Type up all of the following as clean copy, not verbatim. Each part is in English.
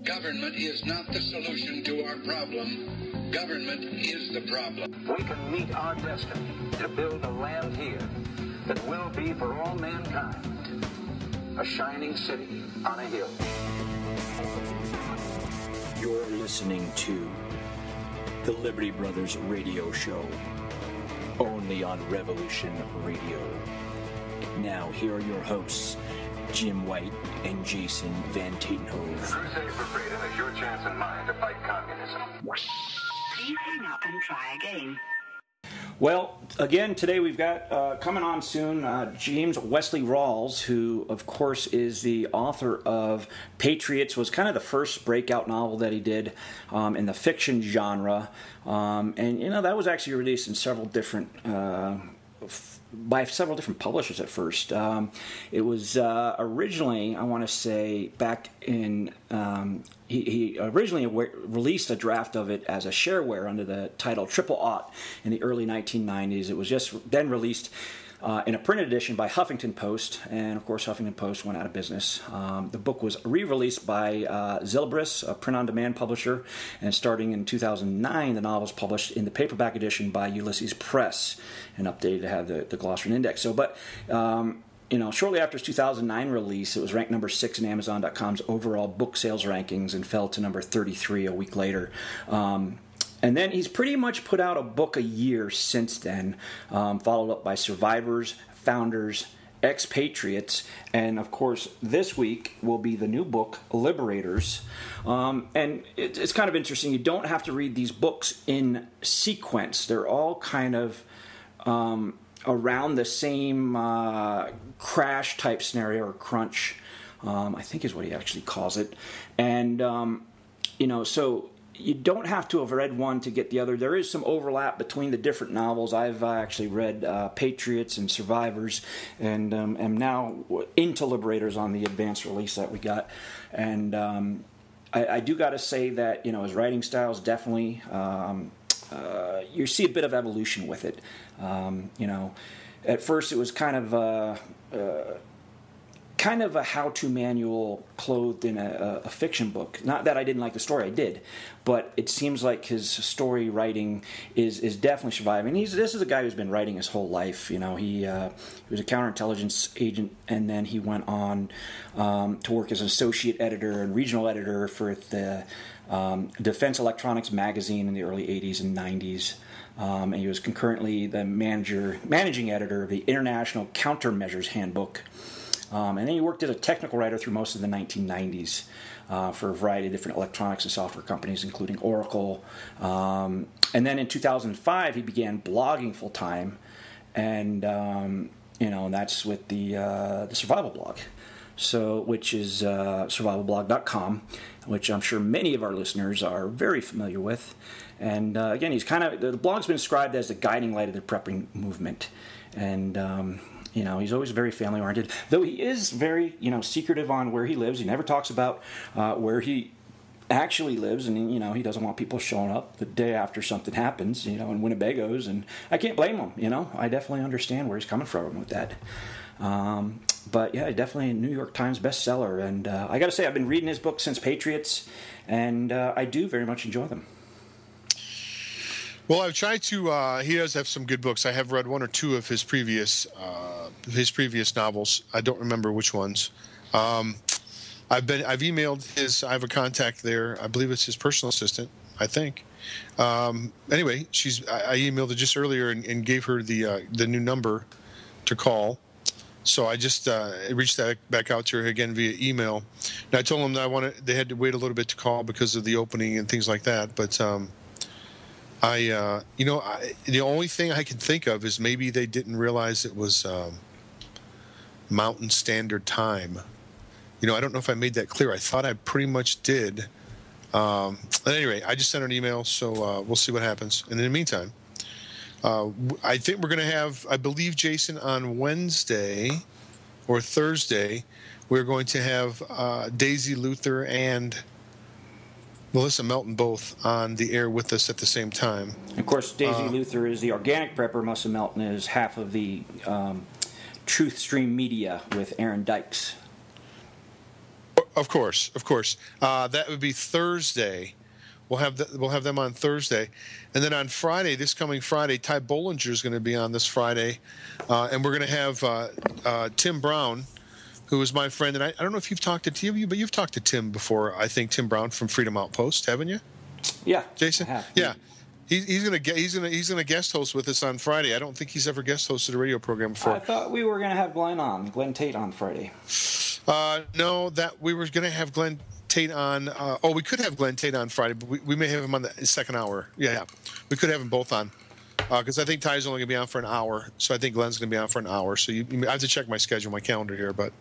Government is not the solution to our problem. Government is the problem. We can meet our destiny to build a land here that will be for all mankind a shining city on a hill. You're listening to the Liberty Brothers Radio Show, only on Revolution Radio. Now, here are your hosts, Jim White and Jason Van Tatenhove. Crusade for freedom is your chance and mine to fight communism. Please hang up and try again. Well, again, today we've got coming on soon James Wesley Rawles, who, of course, is the author of Patriots, was kind of the first breakout novel that he did in the fiction genre. And, you know, that was actually released in several different by several different publishers at first. It was originally, I want to say, back in... He originally released a draft of it as a shareware under the title Triple Aught in the early 1990s. It was just then released in a printed edition by Huffington Post, and of course Huffington Post went out of business. The book was re-released by TLBRS, a print-on-demand publisher, and starting in 2009, the novel was published in the paperback edition by Ulysses Press, and updated to have the glossary and index. So, but you know, shortly after its 2009 release, it was ranked number 6 in Amazon.com's overall book sales rankings and fell to number 33 a week later. And then he's pretty much put out a book a year since then, followed up by Survivors, Founders, Expatriates, and of course this week will be the new book, Liberators. And it's kind of interesting. You don't have to read these books in sequence. They're all kind of around the same crash type scenario, or crunch, I think is what he actually calls it. And, you know, so you don't have to have read one to get the other. There is some overlap between the different novels. I've actually read Patriots and Survivors, and am now into Liberators on the advanced release that we got. And I do got to say that, you know, his writing style is definitely... you see a bit of evolution with it. You know, at first it was kind of a how-to manual clothed in a fiction book. Not that I didn't like the story, I did, but it seems like his story writing is definitely surviving. This is a guy who's been writing his whole life. You know, he was a counterintelligence agent, and then he went on to work as an associate editor and regional editor for the Defense Electronics magazine in the early 80s and 90s. And he was concurrently the managing editor of the International Countermeasures Handbook. And then he worked as a technical writer through most of the 1990s for a variety of different electronics and software companies, including Oracle. And then in 2005, he began blogging full-time. And, you know, that's with the Survival blog. So, which is survivalblog.com, which I'm sure many of our listeners are very familiar with. And again, he's kind of, the blog's been described as the guiding light of the prepping movement. And, you know, he's always very family-oriented, though he is very, you know, secretive on where he lives. He never talks about where he actually lives, and, you know, he doesn't want people showing up the day after something happens, you know, in Winnebagos, and I can't blame him, you know. I definitely understand where he's coming from with that. But yeah, definitely a New York Times bestseller, and I got to say, I've been reading his book since Patriots, and I do very much enjoy them. Well, I've tried to. He does have some good books. I have read one or two of his previous novels. I don't remember which ones. I've emailed his. I have a contact there. I believe it's his personal assistant. I think. Anyway, I emailed her just earlier and gave her the new number to call. So I just reached back out to her again via email. And I told them that they had to wait a little bit to call because of the opening and things like that. But the only thing I can think of is maybe they didn't realize it was Mountain Standard Time. You know, I don't know if I made that clear. I thought I pretty much did. At any rate, I just sent her an email, so we'll see what happens. And in the meantime, I think we're going to have, I believe, Jason, on Wednesday or Thursday, we're going to have Daisy Luther and Melissa Melton both on the air with us at the same time. Of course, Daisy Luther is the organic prepper. Melissa Melton is half of the Truth Stream Media with Aaron Dykes. Of course. That would be Thursday. We'll have them on Thursday, and then on Friday, this coming Friday, Ty Bollinger is going to be on this Friday, and we're going to have Tim Brown, who is my friend, and I don't know if you've talked to Tim, but you've talked to Tim before. I think Tim Brown from Freedom Outpost, haven't you? Yeah, Jason. I have. Yeah, he's gonna guest host with us on Friday. I don't think he's ever guest hosted a radio program before. I thought we were going to have Glenn Tate on Friday. No, that we were going to have Glenn Tate on. We could have Glenn Tate on Friday, but we may have him on the second hour. Yeah. We could have them both on. Because I think Ty's only going to be on for an hour, so I think Glenn's going to be on for an hour. So I have to check my schedule, my calendar here. But,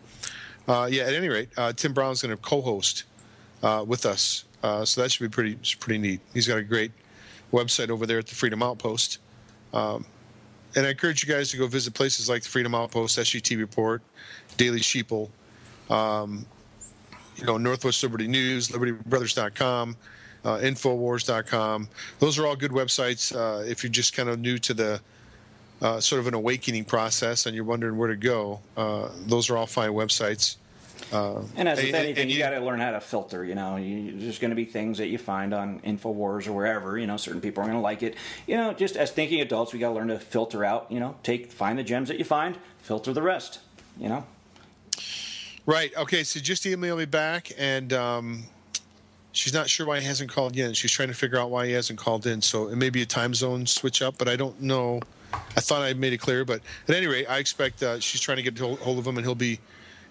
at any rate, Tim Brown's going to co-host with us. So that should be pretty neat. He's got a great website over there at the Freedom Outpost. And I encourage you guys to go visit places like the Freedom Outpost, SGT Report, Daily Sheeple, Northwest Liberty News, LibertyBrothers.com, Infowars.com. Those are all good websites if you're just kind of new to the sort of an awakening process and you're wondering where to go. Those are all fine websites. And as with anything, you got to learn how to filter. There's going to be things that you find on Infowars or wherever. Certain people are going to like it. Just as thinking adults, we got to learn to filter out. Find the gems that you find, filter the rest. Right. Okay. So just email me back, and she's not sure why he hasn't called in. She's trying to figure out why he hasn't called in. So it may be a time zone switch up, but I don't know. I thought I made it clear, but at any rate, I expect she's trying to get hold of him, and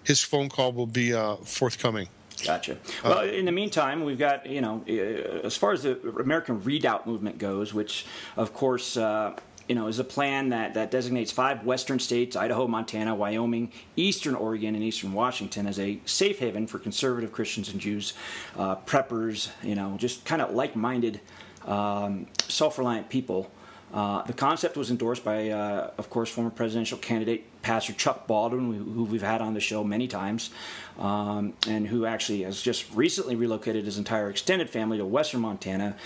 his phone call will be forthcoming. Gotcha. Well, in the meantime, we've got, as far as the American Redoubt Movement goes, which, of course, is a plan that designates 5 western states, Idaho, Montana, Wyoming, eastern Oregon, and eastern Washington, as a safe haven for conservative Christians and Jews, preppers, just kind of like-minded, self-reliant people. The concept was endorsed by, of course, former presidential candidate Pastor Chuck Baldwin, who we've had on the show many times, and who actually has just recently relocated his entire extended family to western Montana.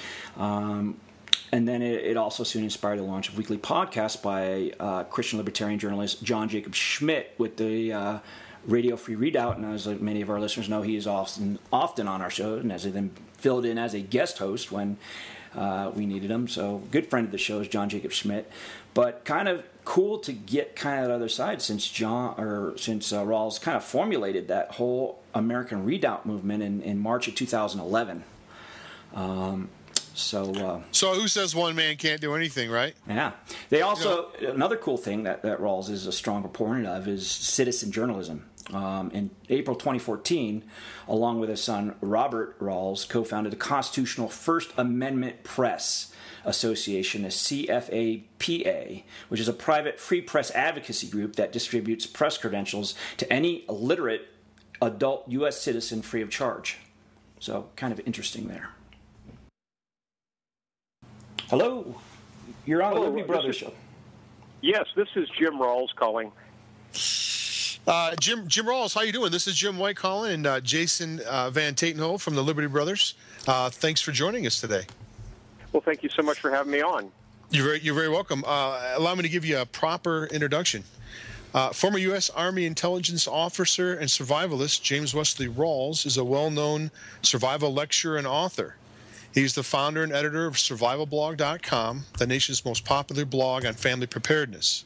And then it also soon inspired the launch of weekly podcasts by Christian libertarian journalist John Jacob Schmidt with the Radio Free Redoubt. And as many of our listeners know, he is often on our show, and has then filled in as a guest host when we needed him. So good friend of the show is John Jacob Schmidt. But kind of cool to get kind of the other side since Rawls kind of formulated that whole American Redoubt movement in March of 2011. So who says one man can't do anything, right? Yeah. They also, another cool thing that Rawls is a strong proponent of is citizen journalism. In April 2014, along with his son Robert Rawls, co-founded the Constitutional First Amendment Press Association, a CFAPA, which is a private free press advocacy group that distributes press credentials to any literate adult U.S. citizen free of charge. So kind of interesting there. Hello, you're on the Liberty Brothers show. Yes, this is Jim Rawles calling. Jim Rawles, how you doing? This is Jim White calling, and Jason Van Tatenhove from the Liberty Brothers. Thanks for joining us today. Well, thank you so much for having me on. You're very welcome. Allow me to give you a proper introduction. Former U.S. Army intelligence officer and survivalist James Wesley Rawles is a well-known survival lecturer and author. He's the founder and editor of survivalblog.com, the nation's most popular blog on family preparedness.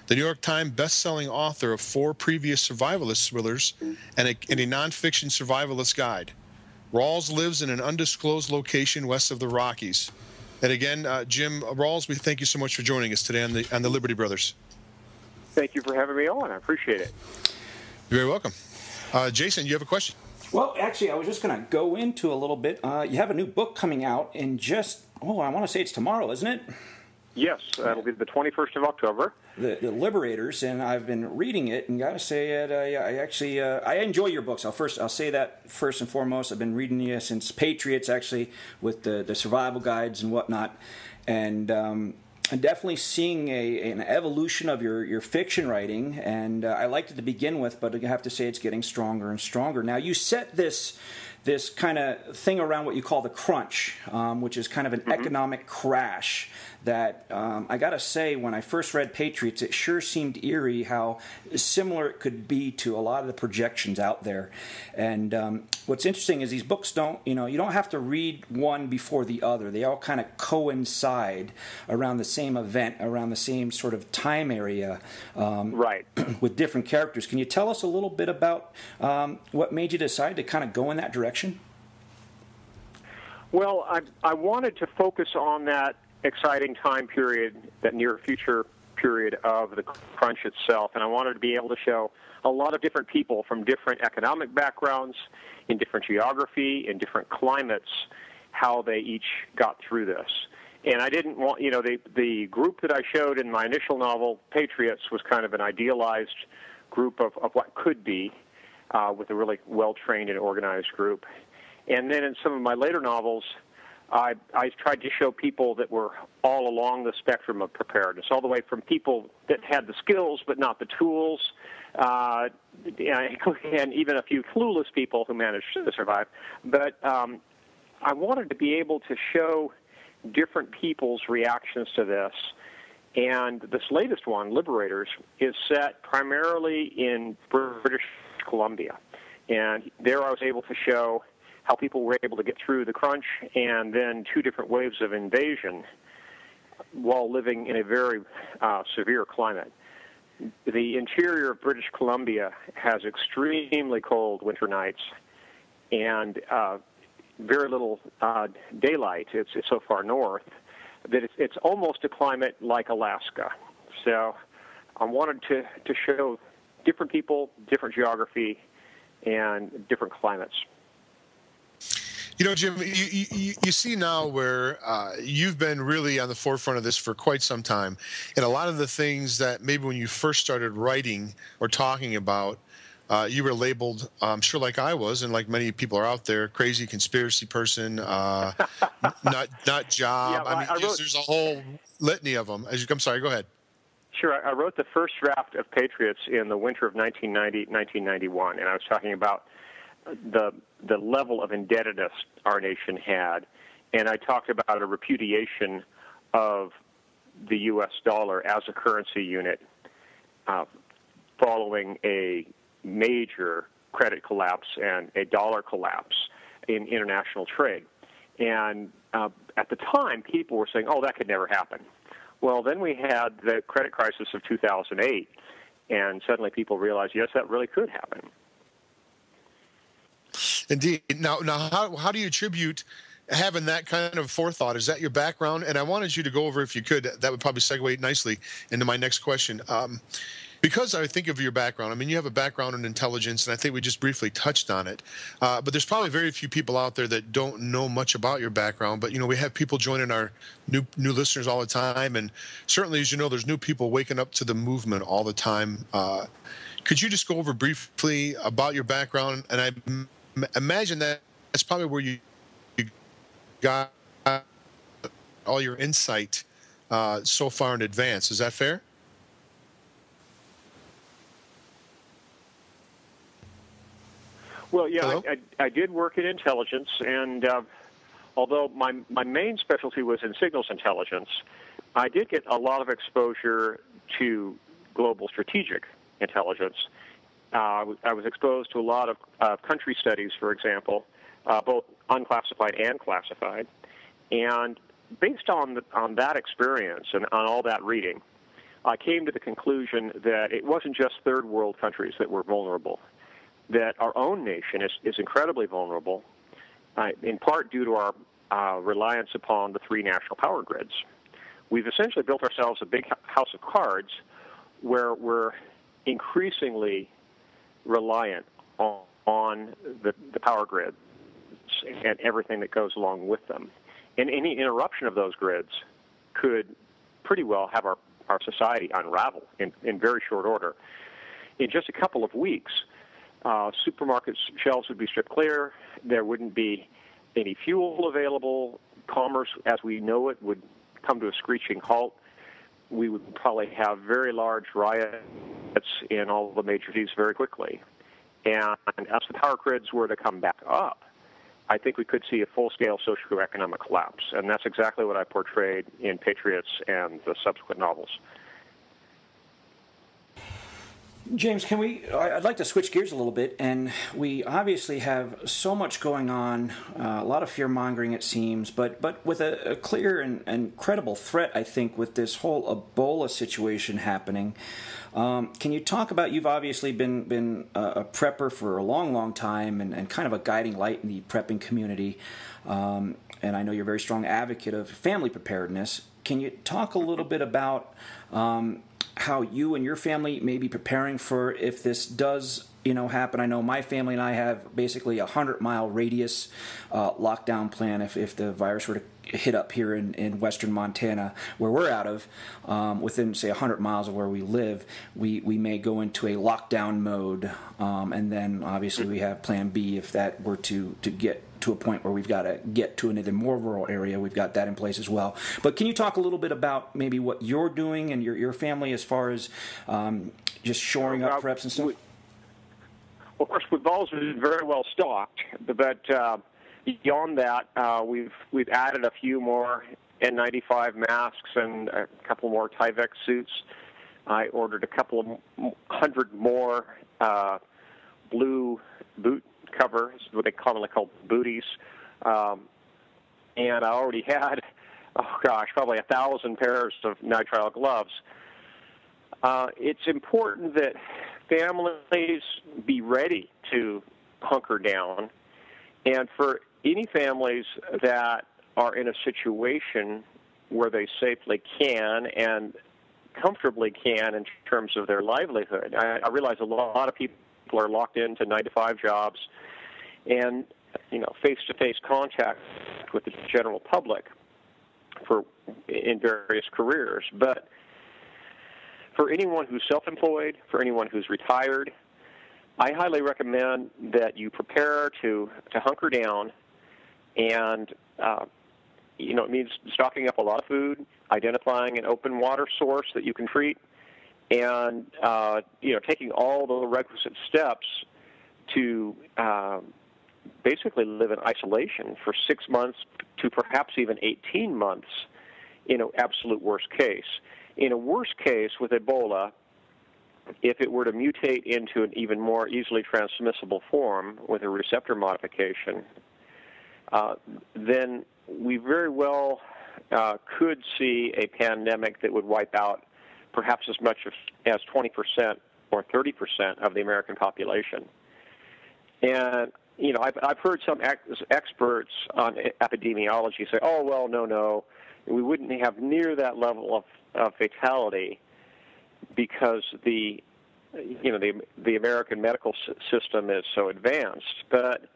The New York Times best-selling author of 4 previous survivalist thrillers and a nonfiction survivalist guide. Rawls lives in an undisclosed location west of the Rockies. And again, Jim Rawles, we thank you so much for joining us today on the Liberty Brothers. Thank you for having me on. I appreciate it. You're very welcome. Jason, you have a question? Well, actually, I was just going to go into a little bit. You have a new book coming out in I want to say it's tomorrow, isn't it? Yes, that'll be the 21st of October. The Liberators, and I've been reading it, and got to say that I enjoy your books. I'll say that first and foremost. I've been reading you since Patriots, actually, with the survival guides and whatnot, and I'm definitely seeing an evolution of your fiction writing, and I liked it to begin with, but I have to say it's getting stronger and stronger. Now, you set this this kind of thing around what you call the crunch, which is kind of an economic crash that I got to say, when I first read Patriots, it sure seemed eerie how similar it could be to a lot of the projections out there. And what's interesting is these books don't, you don't have to read one before the other. They all kind of coincide around the same event, around the same sort of time area, right, with different characters. Can you tell us a little bit about what made you decide to kind of go in that direction? Well, I wanted to focus on that exciting time period, that near future period of the crunch itself, and I wanted to be able to show a lot of different people from different economic backgrounds, in different geography, in different climates, how they each got through this. And I didn't want, the group that I showed in my initial novel, Patriots, was kind of an idealized group of what could be, with a really well-trained and organized group. And then in some of my later novels, I tried to show people that were all along the spectrum of preparedness, all the way from people that had the skills but not the tools, and even a few clueless people who managed to survive. But I wanted to be able to show different people's reactions to this. And this latest one, Liberators, is set primarily in British Columbia. And there I was able to show how people were able to get through the crunch and then two different waves of invasion while living in a very severe climate. The interior of British Columbia has extremely cold winter nights and very little daylight. It's so far north that it's almost a climate like Alaska. So I wanted to show different people, different geography, and different climates. Jim, you see now where you've been really on the forefront of this for quite some time. And a lot of the things that maybe when you first started writing or talking about, you were labeled, I'm sure like I was, and like many people are out there, crazy conspiracy person, not job. Yeah, there's a whole litany of them. I'm sorry, go ahead. Sure. I wrote the first draft of Patriots in the winter of 1990, 1991, and I was talking about the level of indebtedness our nation had, and I talked about a repudiation of the U.S. dollar as a currency unit following a major credit collapse and a dollar collapse in international trade. And at the time, people were saying, oh, that could never happen. Well, then we had the credit crisis of 2008, and suddenly people realized, yes, that really could happen. Indeed. Now, how do you attribute having that kind of forethought? Is that your background? And I wanted you to go over, if you could, that would probably segue nicely into my next question. Because I think of your background, you have a background in intelligence, and I think we just briefly touched on it. But there's probably very few people out there that don't know much about your background. But, we have people joining our new listeners all the time. And certainly, as you know, there's new people waking up to the movement all the time. Could you just go over briefly about your background? And I imagine that's probably where you got all your insight so far in advance. Is that fair? Well, yeah, I did work in intelligence, and although my main specialty was in signals intelligence, I did get a lot of exposure to global strategic intelligence. I was exposed to a lot of country studies, for example, both unclassified and classified. And based on that experience and on all that reading, I came to the conclusion that it wasn't just third world countries that were vulnerable, that our own nation is incredibly vulnerable, in part due to our reliance upon the three national power grids. We've essentially built ourselves a big house of cards where we're increasingly reliant on the power grids and everything that goes along with them. And any interruption of those grids could pretty well have our society unravel in very short order. In just a couple of weeks, supermarket shelves would be stripped clear. There wouldn't be any fuel available. Commerce, as we know it, would come to a screeching halt. We would probably have very large riots in all the major cities very quickly. And as the power grids were to come back up, I think we could see a full-scale socioeconomic collapse, and that's exactly what I portrayed in Patriots and the subsequent novels. James, I'd like to switch gears a little bit, and we obviously have so much going on, a lot of fear-mongering it seems, but with a clear and credible threat, I think, with this whole Ebola situation happening. Can you talk about, you've obviously been a prepper for a long, long time and kind of a guiding light in the prepping community, and I know you're a very strong advocate of family preparedness. Can you talk a little bit about how you and your family may be preparing for if this does, happen? I know my family and I have basically a 100-mile radius lockdown plan if the virus were to hit up here in western Montana, where we're out of, within, say, 100 miles of where we live, we may go into a lockdown mode, and then obviously we have plan B if that were to get to a point where we've got to get to an even more rural area. We've got that in place as well. But can you talk a little bit about maybe what you're doing and your family as far as just shoring up preps and stuff? Well, of course, we've always been very well stocked, but beyond that, we've added a few more N95 masks and a couple more Tyvek suits. I ordered a couple of 100 more blue boot covers, what they commonly call booties, and I already had, probably 1,000 pairs of nitrile gloves. It's important that families be ready to hunker down, and for any families that are in a situation where they safely can and comfortably can in terms of their livelihood. I realize a lot of people are locked into 9-to-5 jobs and, face-to-face contact with the general public in various careers. But for anyone who's self-employed, for anyone who's retired, I highly recommend that you prepare to hunker down, and it means stocking up a lot of food, identifying an open water source that you can treat, and taking all the requisite steps to basically live in isolation for 6 months to perhaps even 18 months in an absolute worst case. In a worst case with Ebola, if it were to mutate into an even more easily transmissible form with a receptor modification, then we very well could see a pandemic that would wipe out perhaps as much as 20% or 30% of the American population. And, I've heard some experts on epidemiology say, oh, well, no, we wouldn't have near that level of fatality because the American medical system is so advanced. But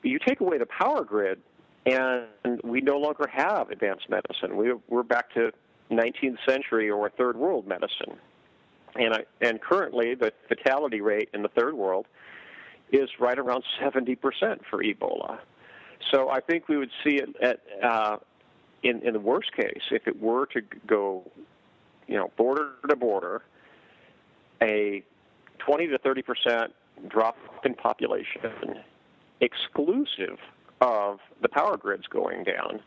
you take away the power grid, and we no longer have advanced medicine. We're back to 19th century or third world medicine. And currently, the fatality rate in the third world is right around 70% for Ebola. So I think we would see it in the worst case, if it were to go, border to border, a 20 to 30% drop in population, exclusive of the power grids going down,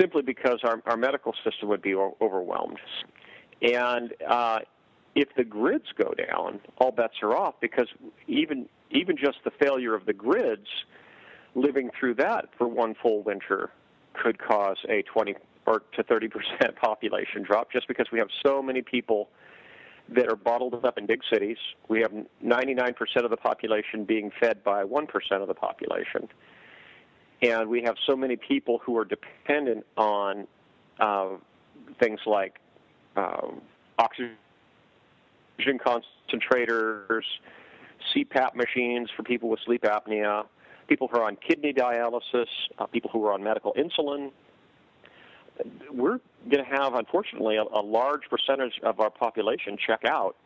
simply because our medical system would be overwhelmed. And if the grids go down, all bets are off, because even just the failure of the grids, living through that for one full winter could cause a 20 or to 30% population drop, just because we have so many people that are bottled up in big cities. We have 99% of the population being fed by 1% of the population. And we have so many people who are dependent on things like oxygen concentrators, CPAP machines for people with sleep apnea, people who are on kidney dialysis, people who are on medical insulin. We're going to have, unfortunately, a large percentage of our population check out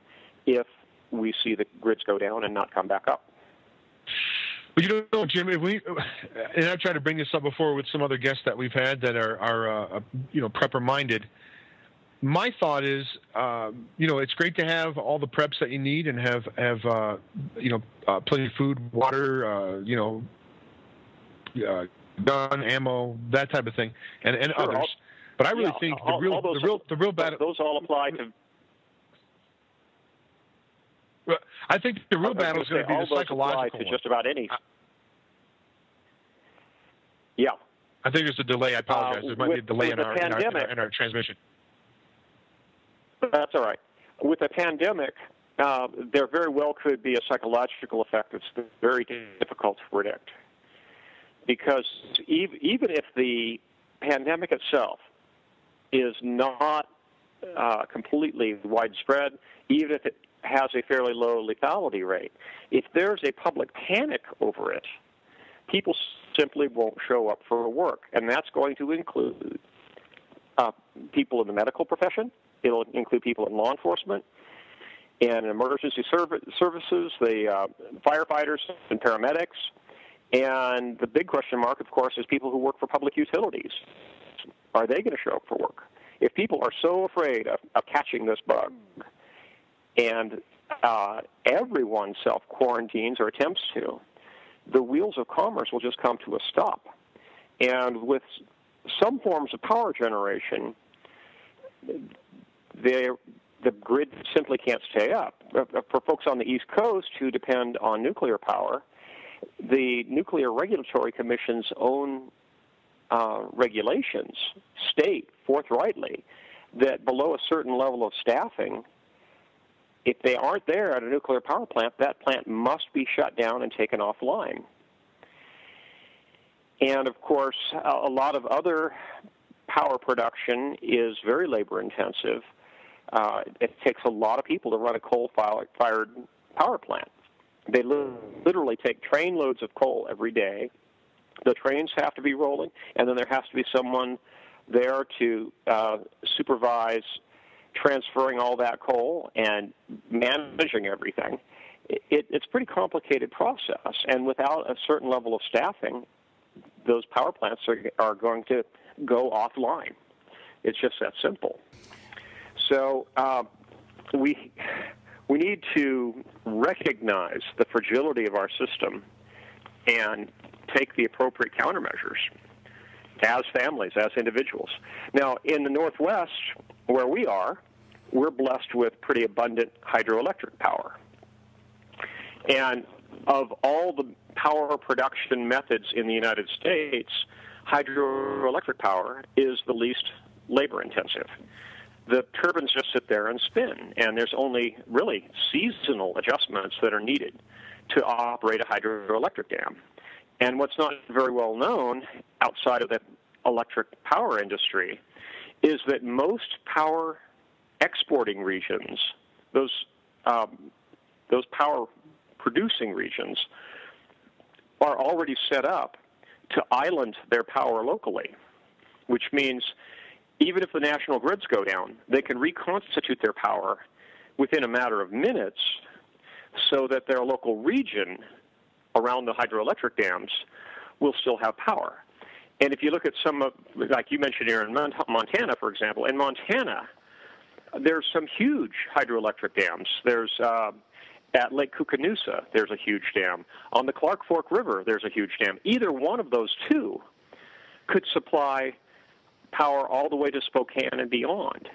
if we see the grids go down and not come back up. But Jim, and I've tried to bring this up before with some other guests that we've had that are prepper-minded. My thought is, it's great to have all the preps that you need and have plenty of food, water, gun, ammo, that type of thing, and Sure, others. But I really think the real battle. Those all apply to. I think the real battle is going to be the psychological to one. Just about any. Yeah. I think there's a delay. I apologize. There might be a delay in our transmission. That's all right. With a pandemic, there very well could be a psychological effect that's very difficult to predict. Because even if the pandemic itself is not completely widespread, even if it has a fairly low lethality rate, if there's a public panic over it, people simply won't show up for work. And that's going to include people in the medical profession. It'll include people in law enforcement and emergency services, the firefighters and paramedics. And the big question mark, of course, is people who work for public utilities. Are they going to show up for work? If people are so afraid of catching this bug, and everyone self-quarantines or attempts to, the wheels of commerce will just come to a stop. And with some forms of power generation, the grid simply can't stay up. For folks on the East Coast who depend on nuclear power, the Nuclear Regulatory Commission's own regulations state forthrightly that below a certain level of staffing, if they aren't there at a nuclear power plant, that plant must be shut down and taken offline. And, of course, a lot of other power production is very labor-intensive. It takes a lot of people to run a coal-fired power plant. They literally take trainloads of coal every day. The trains have to be rolling, and then there has to be someone there to supervise transferring all that coal and managing everything. It's a pretty complicated process, and without a certain level of staffing, those power plants are going to go offline. It's just that simple. So we need to recognize the fragility of our system and take the appropriate countermeasures as families, as individuals. Now, in the Northwest, where we are, we're blessed with pretty abundant hydroelectric power. And of all the power production methods in the United States, hydroelectric power is the least labor-intensive. The turbines just sit there and spin, and there's only really seasonal adjustments that are needed to operate a hydroelectric dam. And what's not very well known outside of the electric power industry is that most power exporting regions, those power producing regions, are already set up to island their power locally, which means even if the national grids go down, they can reconstitute their power within a matter of minutes so that their local region around the hydroelectric dams will still have power. And if you look at some of, like you mentioned here in Montana, for example, in Montana, there's some huge hydroelectric dams. There's at Lake Koocanusa, there's a huge dam. On the Clark Fork River, there's a huge dam. Either one of those two could supply power all the way to Spokane and beyond.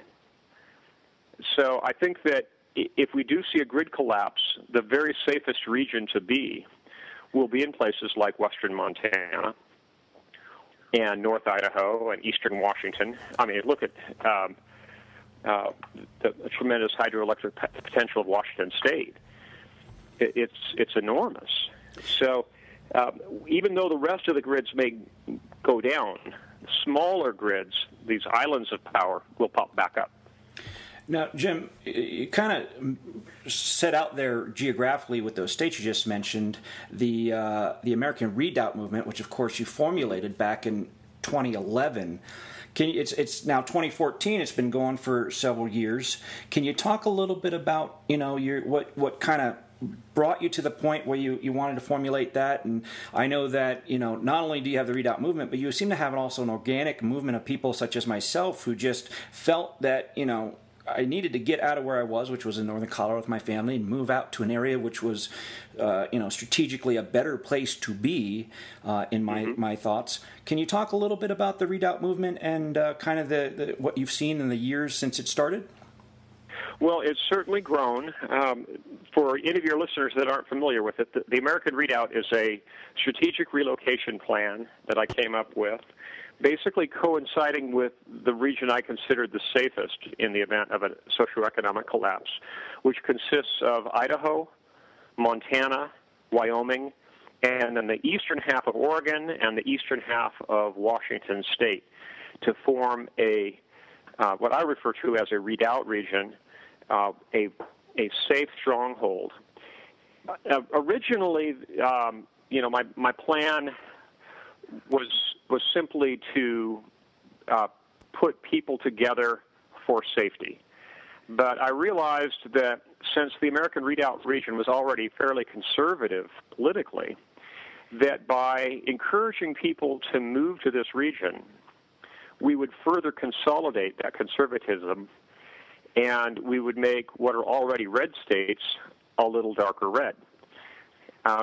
So I think that if we do see a grid collapse, the very safest region to be will be in places like western Montana and North Idaho and eastern Washington. I mean, look at the tremendous hydroelectric potential of Washington State. It's enormous. So even though the rest of the grids may go down, smaller grids, these islands of power, will pop back up. Now, Jim, you kind of set out there geographically with those states you just mentioned, the American Redoubt Movement, which, of course, you formulated back in 2011. It's now 2014. It's been going for several years. Can you talk a little bit about what kind of brought you to the point where you wanted to formulate that? And I know that not only do you have the Redoubt Movement, but you seem to have also an organic movement of people such as myself who just felt that I needed to get out of where I was, which was in northern Colorado with my family, and move out to an area which was, strategically a better place to be, in my thoughts. Can you talk a little bit about the Redoubt movement and kind of the what you've seen in the years since it started? Well, it's certainly grown. For any of your listeners that aren't familiar with it, the American Redoubt is a strategic relocation plan that I came up with, basically coinciding with the region I considered the safest in the event of a socioeconomic collapse, which consists of Idaho, Montana, Wyoming, and then the eastern half of Oregon and the eastern half of Washington State to form a what I refer to as a redoubt region, a safe stronghold. Originally, my plan was simply to put people together for safety. But I realized that since the American Redoubt region was already fairly conservative politically, that by encouraging people to move to this region, we would further consolidate that conservatism, and we would make what are already red states a little darker red.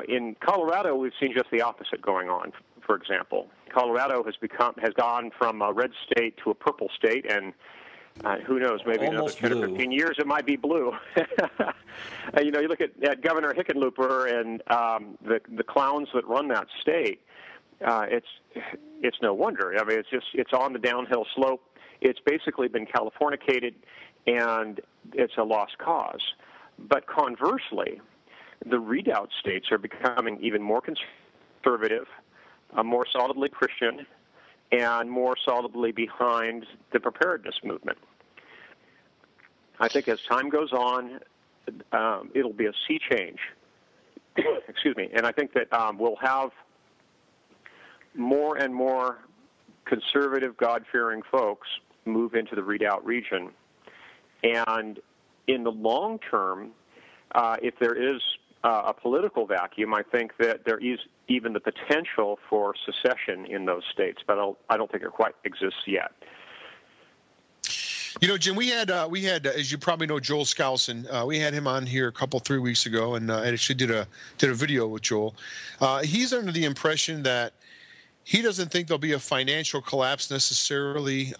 In Colorado, we've seen just the opposite going on. For example, Colorado has gone from a red state to a purple state, and who knows, maybe in another 10 or 15 years it might be blue. You look at Governor Hickenlooper and the clowns that run that state. It's no wonder. I mean, it's on the downhill slope. It's basically been Californicated, and it's a lost cause. But conversely, the redoubt states are becoming even more conservative, more solidly Christian, and more solidly behind the preparedness movement. I think as time goes on, it'll be a sea change. Excuse me. And I think that we'll have more and more conservative, God-fearing folks move into the redoubt region. And in the long term, if there is a political vacuum, I think that there is even the potential for secession in those states, but I don't think it quite exists yet. Jim, we had, as you probably know, Joel Skousen. We had him on here 3 weeks ago, and actually did a video with Joel. He's under the impression that he doesn't think there'll be a financial collapse necessarily.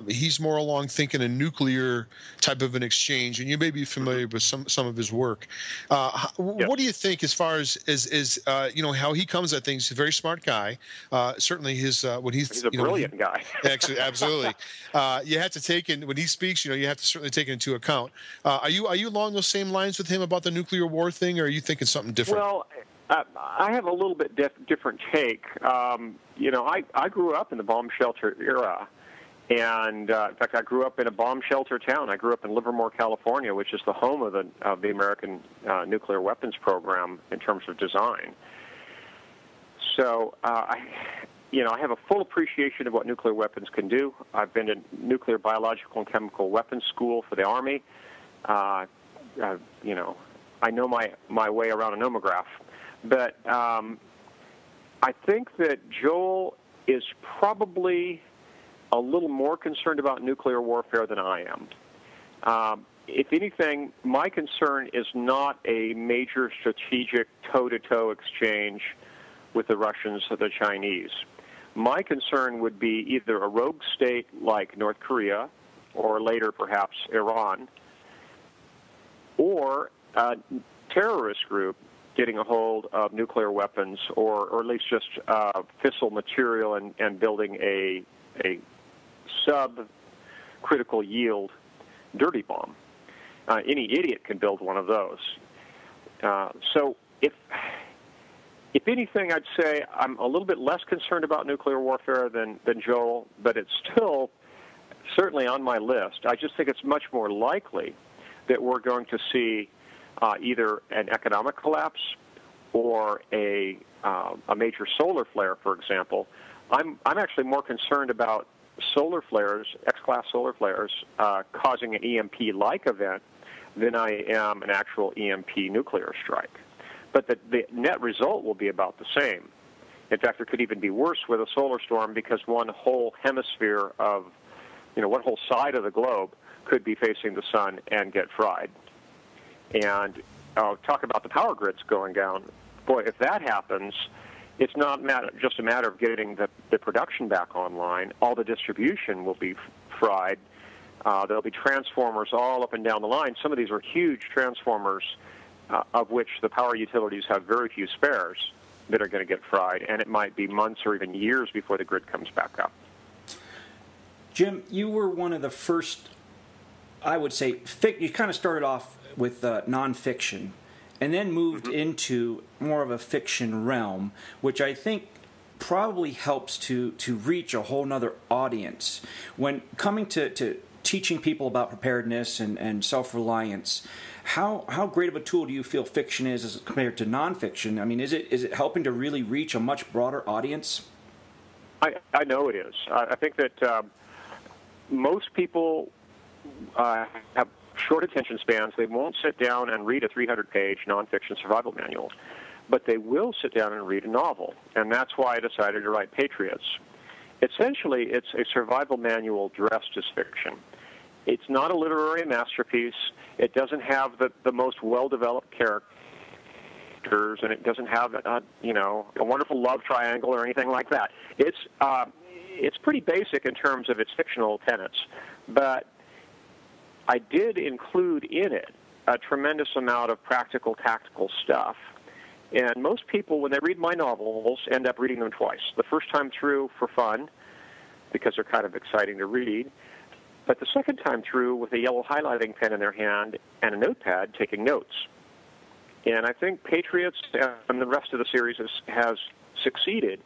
He's more along thinking a nuclear type of an exchange, and you may be familiar with some of his work. What do you think as far as how he comes at things? He's a very smart guy. Certainly he's a brilliant guy. Actually, absolutely. You have to take in when he speaks. You have to certainly take it into account. Are you along those same lines with him about the nuclear war thing, or are you thinking something different? Well, I have a little bit different take. I grew up in the bomb shelter era, and in fact, I grew up in a bomb shelter town. I grew up in Livermore, California, which is the home of the American nuclear weapons program in terms of design. So, I have a full appreciation of what nuclear weapons can do. I've been to nuclear, biological, and chemical weapons school for the Army. I know my way around a nomograph. But I think that Joel is probably a little more concerned about nuclear warfare than I am. If anything, my concern is not a major strategic toe-to-toe exchange with the Russians or the Chinese. My concern would be either a rogue state like North Korea, or later perhaps Iran, or a terrorist group getting a hold of nuclear weapons, or at least just fissile material and building a sub-critical yield dirty bomb. Any idiot can build one of those. So if anything, I'd say I'm a little bit less concerned about nuclear warfare than Joel, but it's still certainly on my list. I just think it's much more likely that we're going to see either an economic collapse or a major solar flare, for example. I'm actually more concerned about solar flares, X-class solar flares, causing an EMP-like event than I am an actual EMP nuclear strike. But the net result will be about the same. In fact, it could even be worse with a solar storm because one whole hemisphere of, one whole side of the globe could be facing the sun and get fried. And talk about the power grids going down. Boy, if that happens, it's not just a matter of getting the production back online. All the distribution will be fried. There'll be transformers all up and down the line. Some of these are huge transformers, of which the power utilities have very few spares, that are going to get fried, and it might be months or even years before the grid comes back up. Jim, you were one of the first, I would say, you kind of started off with nonfiction and then moved into more of a fiction realm, which I think probably helps to reach a whole nother audience. When coming to teaching people about preparedness and self-reliance, how great of a tool do you feel fiction is as compared to nonfiction? I mean, is it helping to really reach a much broader audience? I know it is. I think that most people have short attention spans. They won't sit down and read a 300-page nonfiction survival manual, but they will sit down and read a novel, and that's why I decided to write Patriots. Essentially, it's a survival manual dressed as fiction. It's not a literary masterpiece. It doesn't have the most well-developed characters, and it doesn't have a wonderful love triangle or anything like that. It's pretty basic in terms of its fictional tenets, but I did include in it a tremendous amount of practical, tactical stuff. And most people, when they read my novels, end up reading them twice. The first time through for fun, because they're kind of exciting to read, but the second time through with a yellow highlighting pen in their hand and a notepad taking notes. And I think Patriots and the rest of the series has succeeded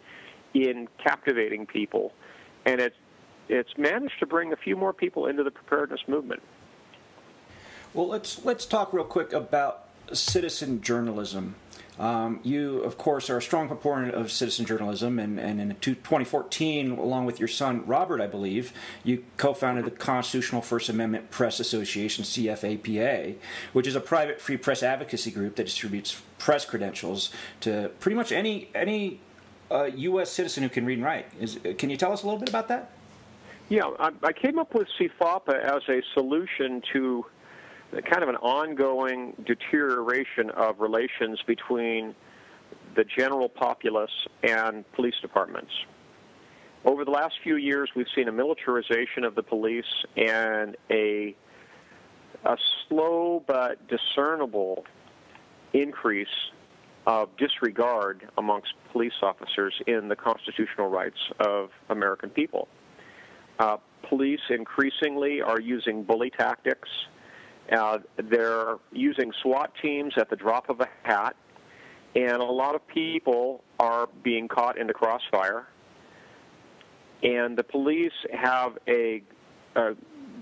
in captivating people, and it's managed to bring a few more people into the preparedness movement. Well, let's talk real quick about citizen journalism. You, of course, are a strong proponent of citizen journalism, and in 2014, along with your son, Robert, I believe, you co-founded the Constitutional First Amendment Press Association, CFAPA, which is a private free press advocacy group that distributes press credentials to pretty much any U.S. citizen who can read and write. Can you tell us a little bit about that? Yeah, I came up with CFAPA as a solution to kind of an ongoing deterioration of relations between the general populace and police departments. Over the last few years, we've seen a militarization of the police and a slow but discernible increase of disregard amongst police officers in the constitutional rights of American people. Police increasingly are using bully tactics. They're using SWAT teams at the drop of a hat, and a lot of people are being caught in the crossfire. And the police have a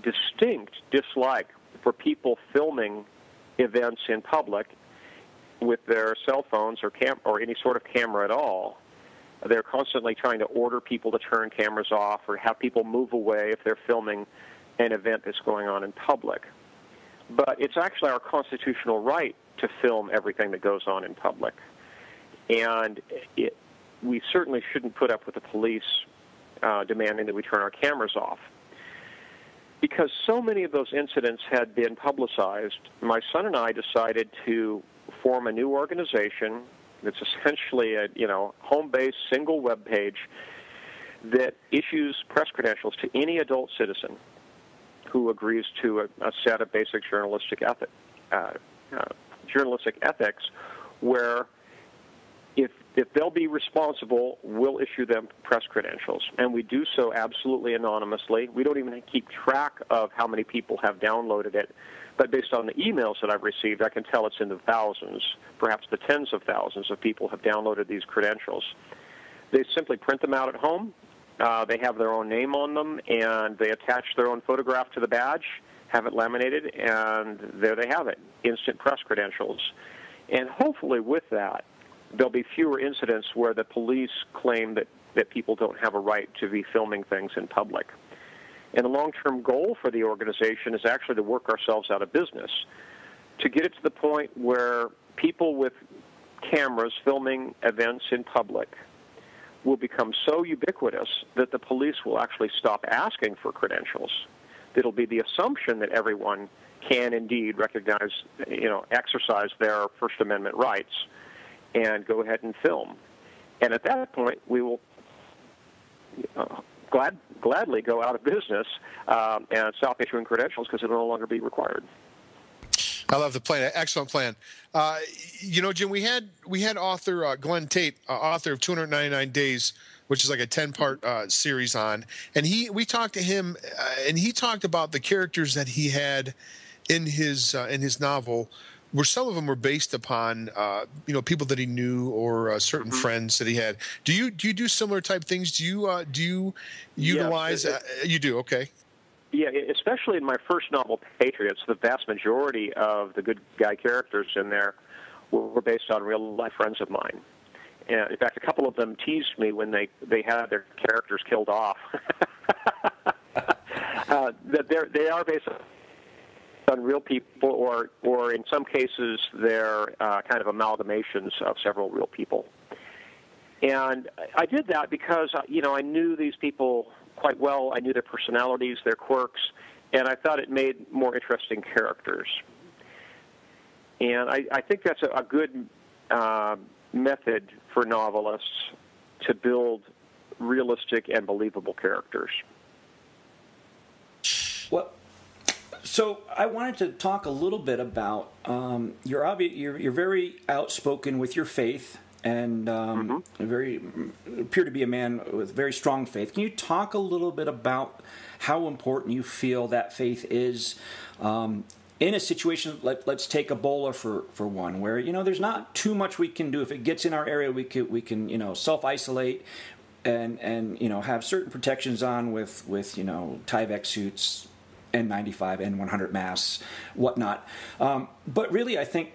distinct dislike for people filming events in public with their cell phones or any sort of camera at all. They're constantly trying to order people to turn cameras off or have people move away if they're filming an event that's going on in public. But it's actually our constitutional right to film everything that goes on in public. And we certainly shouldn't put up with the police demanding that we turn our cameras off. Because so many of those incidents had been publicized, my son and I decided to form a new organization that's essentially a home-based single web page that issues press credentials to any adult citizen who agrees to a set of basic journalistic ethics, where if they'll be responsible, we'll issue them press credentials. And we do so absolutely anonymously. We don't even keep track of how many people have downloaded it. But based on the emails that I've received, I can tell it's in the thousands, perhaps the tens of thousands of people have downloaded these credentials. They simply print them out at home. They have their own name on them, and they attach their own photograph to the badge, have it laminated, and there they have it, instant press credentials. And hopefully with that, there'll be fewer incidents where the police claim that people don't have a right to be filming things in public. And the long-term goal for the organization is actually to work ourselves out of business, to get it to the point where people with cameras filming events in public will become so ubiquitous that the police will actually stop asking for credentials. that'll be the assumption that everyone can indeed recognize, exercise their First Amendment rights and go ahead and film. And at that point, we will gladly go out of business and stop issuing credentials because it will no longer be required. I love the plan. Excellent plan. Jim, we had author Glenn Tate, author of 299 Days, which is like a 10-part series on, and we talked to him, and he talked about the characters that he had in his novel, where some of them were based upon people that he knew or certain friends that he had. Do you do similar type things? Do you utilize? Yes, you do, okay. Yeah, especially in my first novel, Patriots, the vast majority of the good guy characters in there were based on real-life friends of mine. And in fact, a couple of them teased me when they had their characters killed off. That they are based on real people, or in some cases, they're kind of amalgamations of several real people. And I did that because, I knew these people quite well. I knew their personalities, their quirks, and I thought it made more interesting characters. And I think that's a good method for novelists to build realistic and believable characters. Well, so I wanted to talk a little bit about you're very outspoken with your faith, and appear to be a man with very strong faith. Can you talk a little bit about how important you feel that faith is in a situation? Let's take Ebola for one, where there's not too much we can do. If it gets in our area, we can self-isolate and have certain protections on with Tyvek suits, N95, N100 masks, whatnot. But really, I think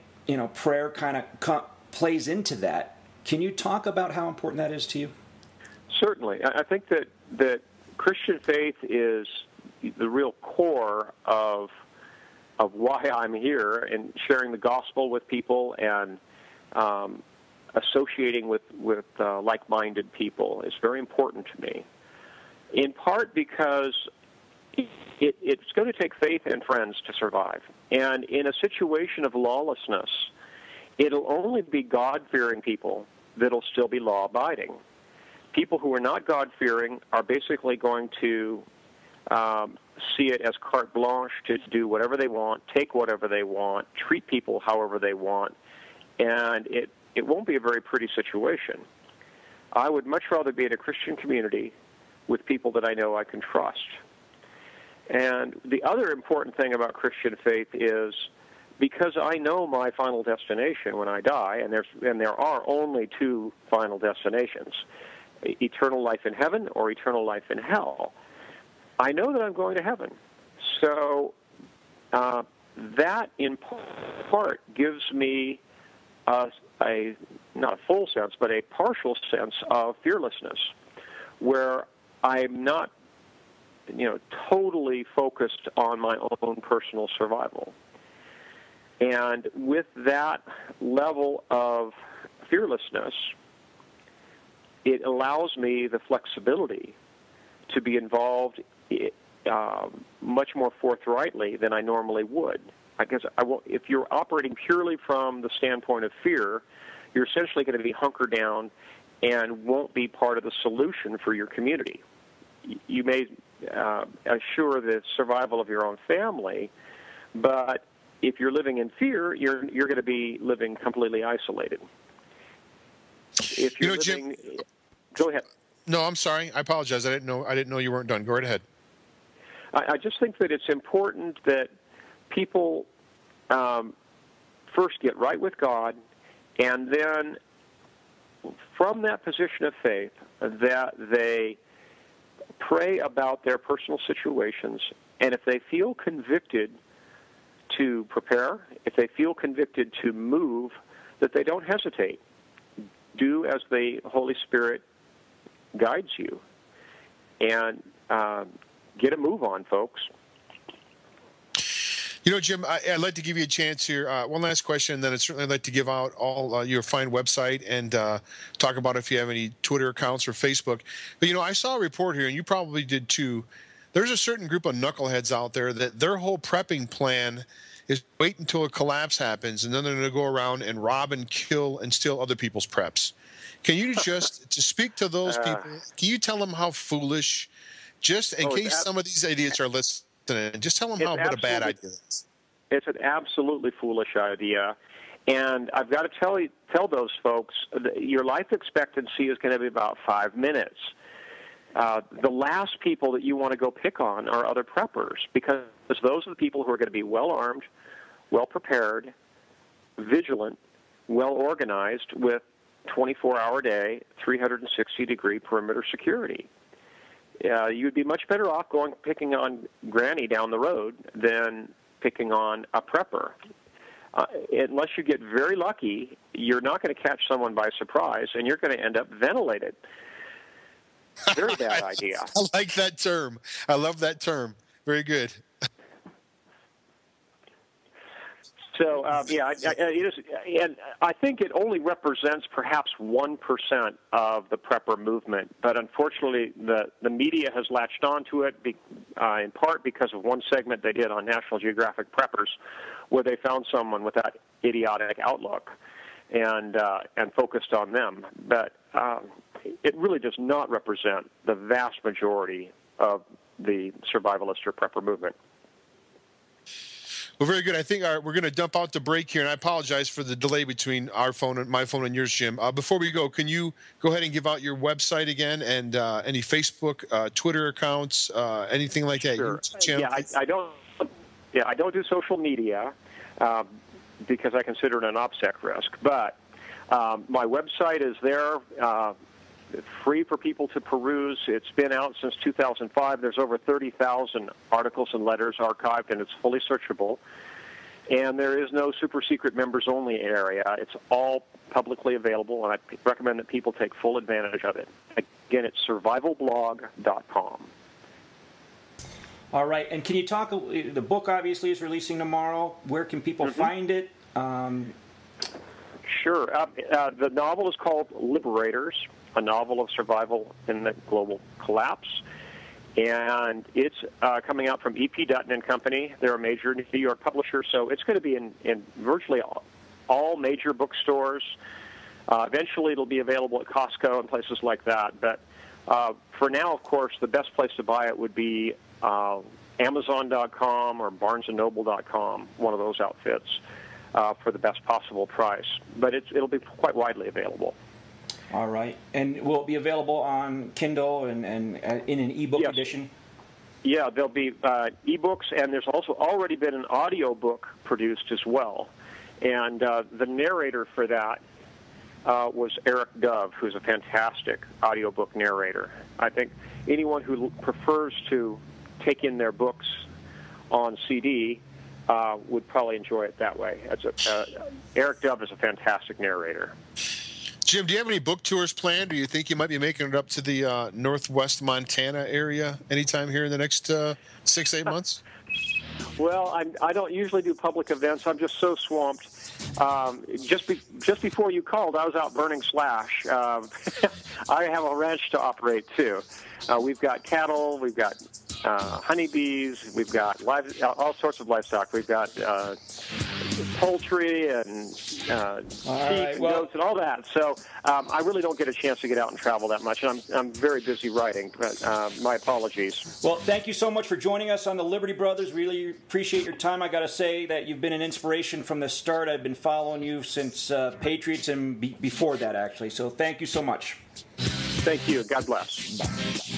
prayer kind of plays into that. Can you talk about how important that is to you? Certainly. I think that Christian faith is the real core of why I'm here and sharing the gospel with people and associating with like-minded people is very important to me. In part because it's going to take faith and friends to survive. And in a situation of lawlessness, it'll only be God-fearing people that'll still be law-abiding. People who are not God-fearing are basically going to see it as carte blanche to do whatever they want, take whatever they want, treat people however they want, and it won't be a very pretty situation. I would much rather be in a Christian community with people that I know I can trust. And the other important thing about Christian faith is, because I know my final destination when I die, and there are only two final destinations, eternal life in heaven or eternal life in hell, I know that I'm going to heaven. So that, in part, gives me not a full sense, but a partial sense of fearlessness, where I'm not totally focused on my own personal survival. And with that level of fearlessness, it allows me the flexibility to be involved much more forthrightly than I normally would. I guess if you're operating purely from the standpoint of fear, you're essentially going to be hunkered down and won't be part of the solution for your community. You may assure the survival of your own family, but if you're living in fear, you're going to be living completely isolated. If you're living, Jim, go ahead. No, I'm sorry. I apologize. I didn't know you weren't done. Go right ahead. I just think that it's important that people first get right with God, and then from that position of faith, that they pray about their personal situations, and if they feel convicted to prepare, if they feel convicted to move, that they don't hesitate. Do as the Holy Spirit guides you, and get a move on, folks. Jim, I'd like to give you a chance here. One last question, and then I'd certainly like to give out all your fine website and talk about if you have any Twitter accounts or Facebook. But, I saw a report here, and you probably did too, there's a certain group of knuckleheads out there that their whole prepping plan is wait until a collapse happens, and then they're going to go around and rob and kill and steal other people's preps. Can you just, to speak to those people, can you tell them how foolish, just in case some of these idiots are listening, just tell them what a bad idea it is. It's an absolutely foolish idea. And I've got to tell those folks, your life expectancy is going to be about 5 minutes. The last people that you want to go pick on are other preppers, because those are the people who are going to be well-armed, well-prepared, vigilant, well-organized with 24-hour day, 360-degree perimeter security. You'd be much better off picking on Granny down the road than picking on a prepper. Unless you get very lucky, you're not going to catch someone by surprise, and you're going to end up ventilated. Very bad idea. I like that term. I love that term. Very good. So, it is, and I think it only represents perhaps 1% of the prepper movement. But unfortunately, the media has latched onto it in part because of one segment they did on National Geographic Preppers, where they found someone with that idiotic outlook and focused on them. But it really does not represent the vast majority of the survivalist or prepper movement. Well, very good. I think we're going to dump out the break here, and I apologize for the delay between our phone and my phone and yours, Jim. Before we go, can you go ahead and give out your website again and any Facebook, Twitter accounts, anything like that? Sure. I don't do social media because I consider it an OPSEC risk. But my website is there. Free for people to peruse. It's been out since 2005. There's over 30,000 articles and letters archived, and it's fully searchable. And there is no super secret members only area. It's all publicly available, and I recommend that people take full advantage of it. Again, it's survivalblog.com. All right, and can you talk, the book obviously is releasing tomorrow. Where can people find it? Sure. The novel is called Liberators, a novel of survival in the global collapse. And it's coming out from EP Dutton and Company. They're a major New York publisher, so it's going to be in virtually all major bookstores. Eventually it'll be available at Costco and places like that. But for now, of course, the best place to buy it would be Amazon.com or BarnesandNoble.com, one of those outfits, for the best possible price. But it'll be quite widely available. All right. And will it be available on Kindle and in an ebook edition? Yeah, there'll be ebooks, and there's also already been an audio book produced as well. And the narrator for that was Eric Dove, who's a fantastic audiobook narrator. I think anyone who prefers to take in their books on CD would probably enjoy it that way. Eric Dove is a fantastic narrator. Jim, do you have any book tours planned? Do you think you might be making it up to the northwest Montana area anytime here in the next 6-8 months? Well, I don't usually do public events. I'm just so swamped. Just before you called, I was out burning slash. I have a ranch to operate, too. We've got cattle. We've got honeybees. We've got all sorts of livestock. We've got poultry and sheep and goats and all that. So I really don't get a chance to get out and travel that much. And I'm very busy writing, but my apologies. Well, thank you so much for joining us on the Liberty Brothers. Really appreciate your time. I got to say that you've been an inspiration from the start. I've been following you since Patriots and before that, actually. So thank you so much. Thank you. God bless. Bye.